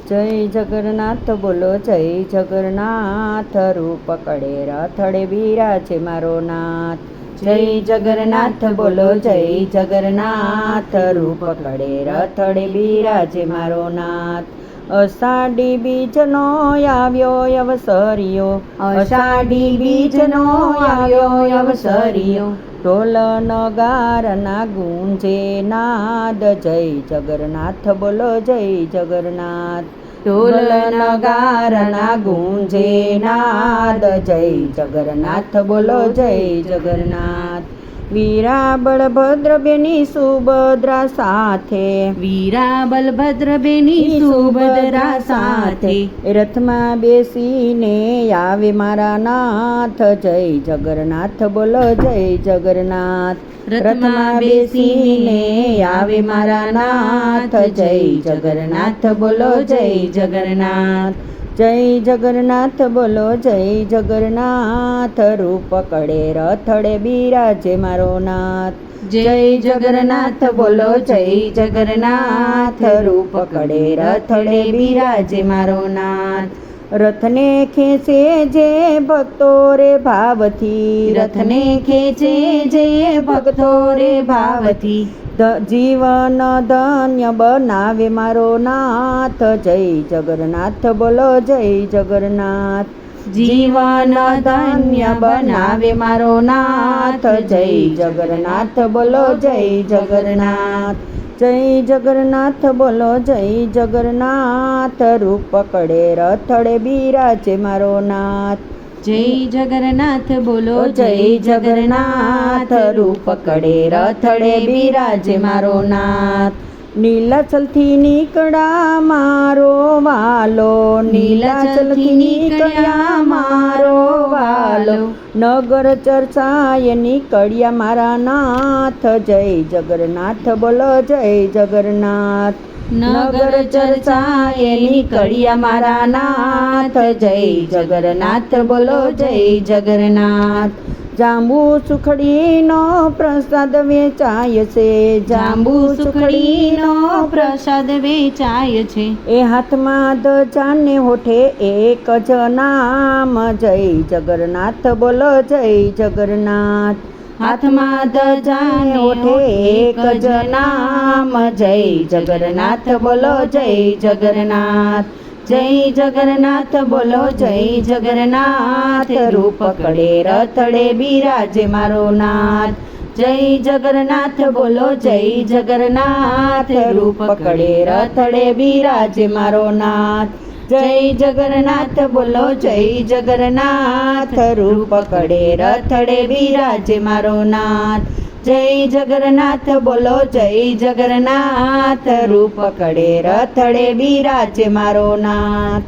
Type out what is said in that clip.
જય જગન્નાથ બોલો જય જગન્નાથ, રૂપ કડે રથડે બિરાજે મારો નાથ. જય જગન્નાથ બોલો જય જગન્નાથ, રૂપ કડે રથડે બિરાજે મારો નાથ. અષાઢી બીજનો આવ્યો અવસરિયો, અષાઢી બીજનો આવ્યો અવસરિયો, ઢોલ નગારના ગુંજે નાદ. જય જગન્નાથ બોલો જય જગન્નાથ, ઢોલ નગારના ગુંજે નાદ. જય જગન્નાથ બોલો જય જગન્નાથ. વીરા બળભદ્ર બેની સુભદ્રા સાથે, વીરા બલભદ્ર બેની સુભદ્રા સાથે, રથમાં બેસીને આવે મારા નાથ. જય જગન્નાથ બોલો જય જગન્નાથ, રથમાં બેસીને આવે મારા નાથ. જય જગન્નાથ બોલો જય જગન્નાથ. જય જગન્નાથ બોલો જય જગન્નાથ, રૂપ કડે રથડે બિરાજે મારો નાથ. જય જગન્નાથ બોલો જય જગન્નાથ, રૂપ કડે રથડે બિરાજે મારો નાથ. રથને ખેંચે જે ભક્તો રે ભાવથી, રથને ખેંચે જે ભક્તો રે ભાવથી, જીવન ધન્ય બનાવે મારો નાથ. જય જગન્નાથ બોલો જય જગન્નાથ, જીવન ધન્ય બનાવે મારો નાથ. જય જગન્નાથ બોલો જય જગન્નાથ. જય જગન્નાથ બોલો જય જગન્નાથ, રૂપ કડે રથડે બિરાજે મારો નાથ. જય જગન્નાથ બોલો જય જગન્નાથ, રૂપ કડે રથડે બિરાજે મારો નાથ. નીલાચલથી નીકળ્યા મારો વાલો, નીલાચલથી નીકળ્યા મારો વાલો, નગર ચર્ચાએ નીકળ્યા મારા નાથ. જય જગન્નાથ બોલો જય જગન્નાથ, નગર ચર્ચાએ નીકળ્યા મારા નાથ. જય જગન્નાથ બોલો જય જગન્નાથ. જાંબુ સુખડીનો પ્રસાદ વેચાય છે, જાંબુ સુખડીનો પ્રસાદ વેચાય છે, એ હાથમાં ધજાને હોઠે એક જ નામ. જય જગન્નાથ બોલો જય જગન્નાથ, હાથમાં ધજાને હોઠે એક જ નામ. જય જગન્નાથ બોલો જય જગન્નાથ. જય જગન્નાથ બોલો જય જગન્નાથ, રૂપ કડે રથડે બિરાજે મારો નાથ. જય જગન્નાથ બોલો જય જગન્નાથ, રૂપ કડે રથડે બિરાજે મારો નાથ. જય જગન્નાથ બોલો જય જગન્નાથ, રૂપ કડે રથડે બિરાજે મારો નાથ. જય જગન્નાથ બોલો જય જગન્નાથ, રૂપ કડે રથડે બિરાજે મારો નાથ.